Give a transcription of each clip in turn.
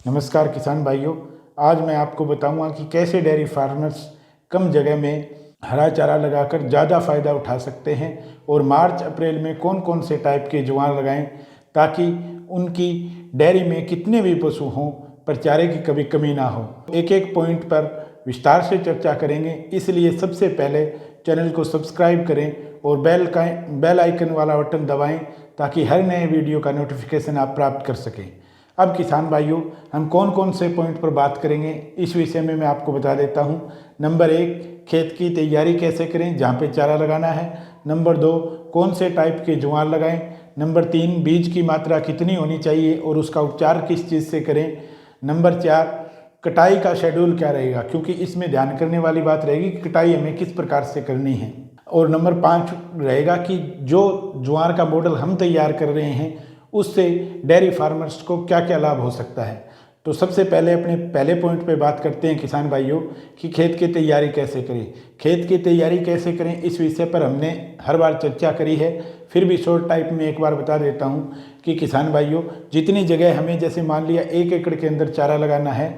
नमस्कार किसान भाइयों। आज मैं आपको बताऊंगा कि कैसे डेयरी फार्मर्स कम जगह में हरा चारा लगाकर ज़्यादा फ़ायदा उठा सकते हैं और मार्च अप्रैल में कौन कौन से टाइप के ज्वार लगाएं ताकि उनकी डेयरी में कितने भी पशु हों पर चारे की कभी कमी ना हो। एक एक पॉइंट पर विस्तार से चर्चा करेंगे, इसलिए सबसे पहले चैनल को सब्सक्राइब करें और बेल आइकन वाला बटन दबाएं ताकि हर नए वीडियो का नोटिफिकेशन आप प्राप्त कर सकें। अब किसान भाइयों, हम कौन कौन से पॉइंट पर बात करेंगे इस विषय में मैं आपको बता देता हूं। नंबर 1, खेत की तैयारी कैसे करें जहां पे चारा लगाना है। नंबर 2, कौन से टाइप के ज्वार लगाएं। नंबर 3, बीज की मात्रा कितनी होनी चाहिए और उसका उपचार किस चीज़ से करें। नंबर 4, कटाई का शेड्यूल क्या रहेगा, क्योंकि इसमें ध्यान करने वाली बात रहेगी कि कटाई हमें किस प्रकार से करनी है। और नंबर 5 रहेगा कि जो ज्वार का मॉडल हम तैयार कर रहे हैं उससे डेयरी फार्मर्स को क्या क्या लाभ हो सकता है। तो सबसे पहले अपने पहले पॉइंट पे बात करते हैं किसान भाइयों कि खेत की तैयारी कैसे करें। खेत की तैयारी कैसे करें इस विषय पर हमने हर बार चर्चा करी है, फिर भी शॉर्ट टाइप में एक बार बता देता हूं कि किसान भाइयों, जितनी जगह हमें, जैसे मान लिया 1 एकड़ के अंदर चारा लगाना है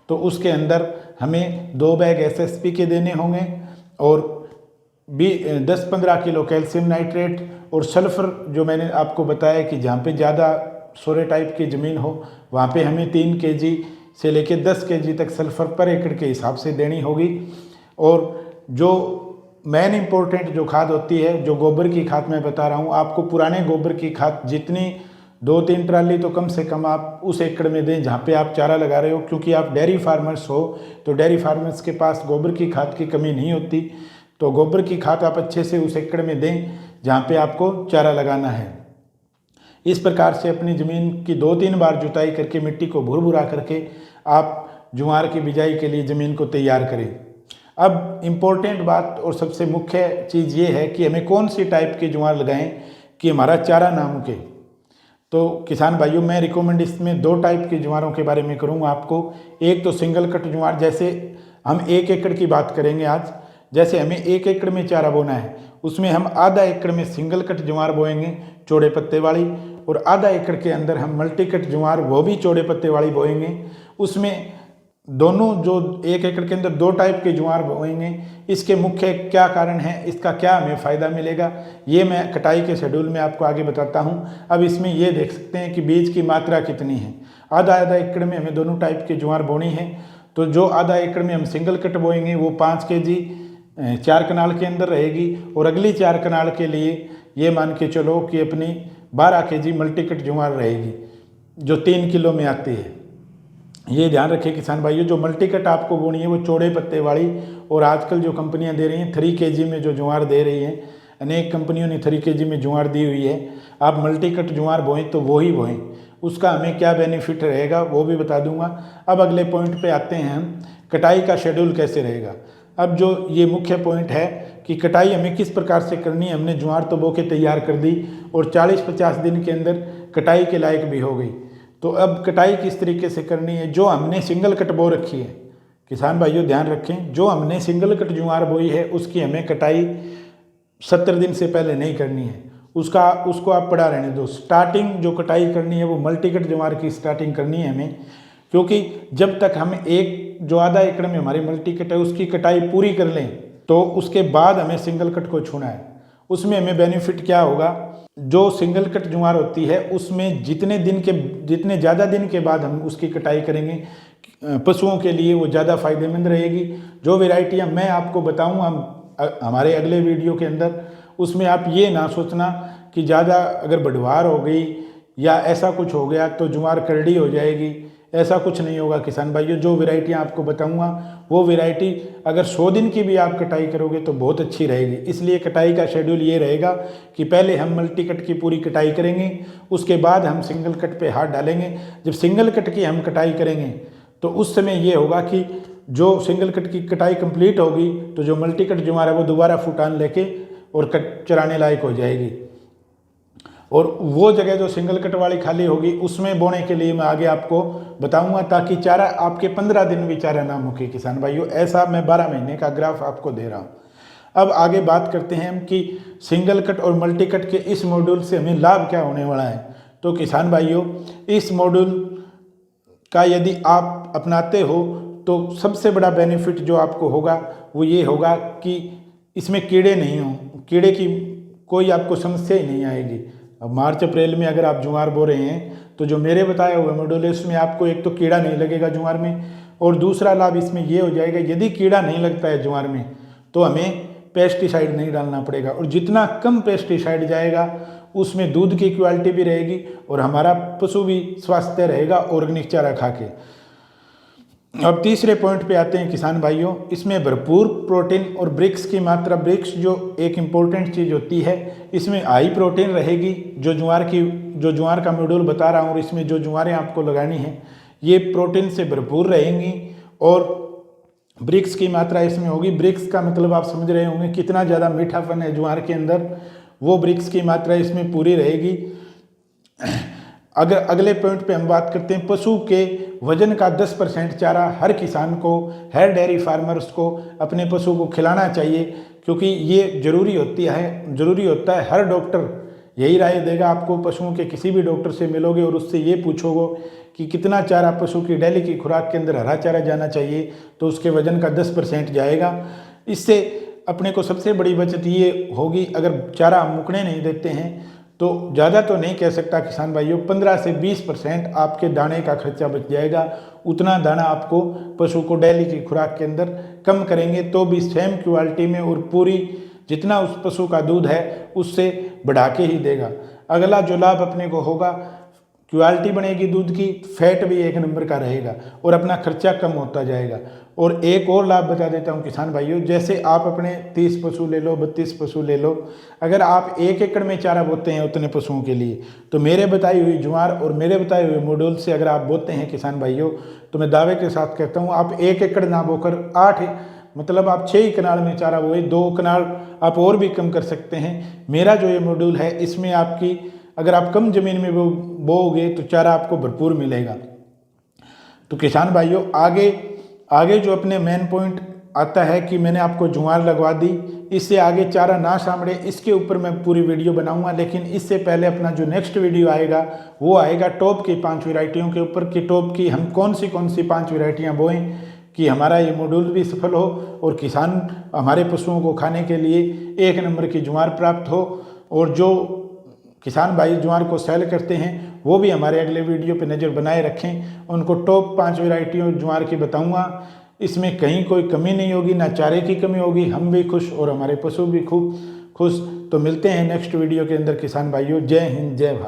तो उसके अंदर हमें 2 बैग SSP के देने होंगे और 10-15 किलो कैल्शियम नाइट्रेट और सल्फर, जो मैंने आपको बताया कि जहाँ पे ज़्यादा सोरे टाइप की ज़मीन हो वहाँ पे हमें 3 kg से लेके 10 kg तक सल्फर पर एकड़ के हिसाब से देनी होगी। और जो मेन इम्पोर्टेंट जो खाद होती है, जो गोबर की खाद मैं बता रहा हूँ आपको, पुराने गोबर की खाद जितनी 2-3 ट्राली तो कम से कम आप उस एकड़ में दें जहाँ पे आप चारा लगा रहे हो, क्योंकि आप डेयरी फार्मर्स हो तो डेयरी फार्मर्स के पास गोबर की खाद की कमी नहीं होती। तो गोबर की खाद आप अच्छे से उस एकड़ में दें जहाँ पे आपको चारा लगाना है। इस प्रकार से अपनी ज़मीन की 2-3 बार जुताई करके मिट्टी को भुरभुरा करके आप ज्वार की बिजाई के लिए ज़मीन को तैयार करें। अब इम्पोर्टेंट बात और सबसे मुख्य चीज़ ये है कि हमें कौन सी टाइप के ज्वार लगाएं कि हमारा चारा ना मुके। तो किसान भाइयों, मैं रिकमेंड इसमें 2 टाइप के ज्वारों के बारे में करूँगा आपको। एक तो सिंगल कट ज्वार, जैसे हम 1 एकड़ की बात करेंगे आज। जैसे हमें 1 एकड़ में चारा बोना है उसमें हम आधा एकड़ में सिंगल कट ज्वार बोएंगे चौड़े पत्ते वाली, और आधा एकड़ के अंदर हम मल्टी कट ज्वार वो भी चौड़े पत्ते वाली बोएंगे। उसमें दोनों जो 1 एकड़ के अंदर 2 टाइप के ज्वार बोएंगे। इसके मुख्य क्या कारण है, इसका क्या हमें फ़ायदा मिलेगा, ये मैं कटाई के शेड्यूल में आपको आगे बताता हूँ। अब इसमें ये देख सकते हैं कि बीज की मात्रा कितनी है। आधा एकड़ में हमें दोनों टाइप के ज्वार बोनी है। तो जो आधा एकड़ में हम सिंगल कट बोएंगे वो 5 kg 4 कनाल के अंदर रहेगी, और अगली 4 कनाल के लिए ये मान के चलो कि अपनी 12 kg मल्टी कट ज्वार रहेगी जो 3 किलो में आती है। ये ध्यान रखें किसान भाइयों, जो मल्टी कट आपको बोनी है वो चौड़े पत्ते वाली, और आजकल जो कंपनियां दे रही हैं 3 kg में जो ज्वार दे रही हैं, अनेक कंपनियों ने 3 kg में ज्वार दी हुई है। आप मल्टी कट ज्वार बोएं तो वो ही बोएं, उसका हमें क्या बेनिफिट रहेगा वो भी बता दूंगा। अब अगले पॉइंट पे आते हैं हम, कटाई का शेड्यूल कैसे रहेगा। अब जो ये मुख्य पॉइंट है कि कटाई हमें किस प्रकार से करनी है। हमने ज्वार तो बो के तैयार कर दी और 40-50 दिन के अंदर कटाई के लायक भी हो गई। तो अब कटाई किस तरीके से करनी है। जो हमने सिंगल कट बो रखी है, किसान भाइयों ध्यान रखें, जो हमने सिंगल कट ज्वार बोई है उसकी हमें कटाई 70 दिन से पहले नहीं करनी है। उसको आप पड़ा रहने दो। स्टार्टिंग जो कटाई करनी है वो मल्टी कट ज्वार की स्टार्टिंग करनी है हमें, क्योंकि जब तक हम जो आधा एकड़ में हमारी मल्टी कट है उसकी कटाई पूरी कर लें तो उसके बाद हमें सिंगल कट को छूना है। उसमें हमें बेनिफिट क्या होगा, जो सिंगल कट ज्वार होती है उसमें जितने ज़्यादा दिन के बाद हम उसकी कटाई करेंगे पशुओं के लिए वो ज़्यादा फायदेमंद रहेगी। जो वेराइटियाँ मैं आपको बताऊँगा हमारे अगले वीडियो के अंदर, उसमें आप ये ना सोचना कि ज़्यादा अगर बढ़वार हो गई या ऐसा कुछ हो गया तो ज्वार करड़ी हो जाएगी, ऐसा कुछ नहीं होगा किसान भाइयों। जो वेराइटियाँ आपको बताऊंगा वो वेराइटी अगर 100 दिन की भी आप कटाई करोगे तो बहुत अच्छी रहेगी। इसलिए कटाई का शेड्यूल ये रहेगा कि पहले हम मल्टी कट की पूरी कटाई करेंगे, उसके बाद हम सिंगल कट पे हाथ डालेंगे। जब सिंगल कट की हम कटाई करेंगे तो उस समय ये होगा कि जो सिंगल कट की कटाई कंप्लीट होगी तो जो मल्टी कट ज्वार है वो दोबारा फुटान लेके और कट चराने लायक हो जाएगी, और वो जगह जो सिंगल कट वाली खाली होगी उसमें बोने के लिए मैं आगे आपको बताऊंगा, ताकि चारा आपके 15 दिन भी चारा ना मुके किसान भाइयों। ऐसा मैं 12 महीने का ग्राफ आपको दे रहा हूँ। अब आगे बात करते हैं हम कि सिंगल कट और मल्टी कट के इस मॉड्यूल से हमें लाभ क्या होने वाला है। तो किसान भाइयों, इस मॉड्यूल का यदि आप अपनाते हो तो सबसे बड़ा बेनिफिट जो आपको होगा वो ये होगा कि इसमें कीड़े नहीं हों, कीड़े की कोई आपको समस्या ही नहीं आएगी। अब मार्च अप्रैल में अगर आप ज्वार बो रहे हैं तो जो मेरे बताए हुए मॉड्यूल है उसमें आपको एक तो कीड़ा नहीं लगेगा ज्वार में, और दूसरा लाभ इसमें ये हो जाएगा यदि कीड़ा नहीं लगता है ज्वार में तो हमें पेस्टिसाइड नहीं डालना पड़ेगा, और जितना कम पेस्टिसाइड जाएगा उसमें दूध की क्वालिटी भी रहेगी और हमारा पशु भी स्वस्थ रहेगा ऑर्गेनिक चारा खा के। अब तीसरे पॉइंट पे आते हैं किसान भाइयों, इसमें भरपूर प्रोटीन और ब्रिक्स की मात्रा, ब्रिक्स जो एक इम्पोर्टेंट चीज़ होती है, इसमें हाई प्रोटीन रहेगी। जो ज्वार का मॉड्यूल बता रहा हूँ और इसमें जो ज्वारें आपको लगानी है ये प्रोटीन से भरपूर रहेंगी और ब्रिक्स की मात्रा इसमें होगी। ब्रिक्स का मतलब आप समझ रहे होंगे कितना ज़्यादा मीठापन है ज्वार के अंदर, वो ब्रिक्स की मात्रा इसमें पूरी रहेगी। अगर अगले पॉइंट पे हम बात करते हैं, पशु के वजन का 10% चारा हर किसान को, हर डेयरी फार्मर्स को अपने पशु को खिलाना चाहिए, क्योंकि ये ज़रूरी होता है। हर डॉक्टर यही राय देगा आपको, पशुओं के किसी भी डॉक्टर से मिलोगे और उससे ये पूछोगे कि कितना चारा पशु की डेली की खुराक के अंदर हरा चारा जाना चाहिए, तो उसके वजन का 10% जाएगा। इससे अपने को सबसे बड़ी बचत ये होगी, अगर चारा हम मुकने नहीं देते हैं तो ज़्यादा तो नहीं कह सकता किसान भाइयों, 15 से 20% आपके दाने का खर्चा बच जाएगा। उतना दाना आपको पशु को डेली की खुराक के अंदर कम करेंगे तो भी सेम क्वालिटी में और पूरी जितना उस पशु का दूध है उससे बढ़ा के ही देगा। अगला जो लाभ अपने को होगा, क्वालिटी बनेगी दूध की, फैट भी एक नंबर का रहेगा और अपना खर्चा कम होता जाएगा। और एक और लाभ बता देता हूँ किसान भाइयों, जैसे आप अपने 30 पशु ले लो, 32 पशु ले लो, अगर आप 1 एकड़ में चारा बोते हैं उतने पशुओं के लिए, तो मेरे बताई हुई ज्वार और मेरे बताए हुए मॉड्यूल से अगर आप बोते हैं किसान भाइयों, तो मैं दावे के साथ कहता हूँ आप 1 एकड़ ना बोकर 8 मतलब आप 6 कनाल में चारा बोए, 2 कनाल आप और भी कम कर सकते हैं। मेरा जो ये मॉड्यूल है इसमें आपकी अगर आप कम ज़मीन में बोओगे तो चारा आपको भरपूर मिलेगा। तो किसान भाइयों आगे जो अपने मेन पॉइंट आता है कि मैंने आपको ज्वार लगवा दी, इससे आगे चारा ना सामड़े, इसके ऊपर मैं पूरी वीडियो बनाऊंगा। लेकिन इससे पहले अपना जो नेक्स्ट वीडियो आएगा वो आएगा टॉप की 5 वैरायटियों के ऊपर कि टॉप की हम कौन सी 5 वैरायटियाँ बोएं कि हमारा ये मॉड्यूल भी सफल हो और किसान हमारे पशुओं को खाने के लिए 1 नंबर की ज्वार प्राप्त हो। और जो किसान भाई ज्वार को सेल करते हैं वो भी हमारे अगले वीडियो पे नज़र बनाए रखें, उनको टॉप 5 वैरायटियों ज्वार की बताऊंगा। इसमें कहीं कोई कमी नहीं होगी, ना चारे की कमी होगी, हम भी खुश और हमारे पशु भी खूब खुश। तो मिलते हैं नेक्स्ट वीडियो के अंदर किसान भाइयों। जय हिंद, जय भारत।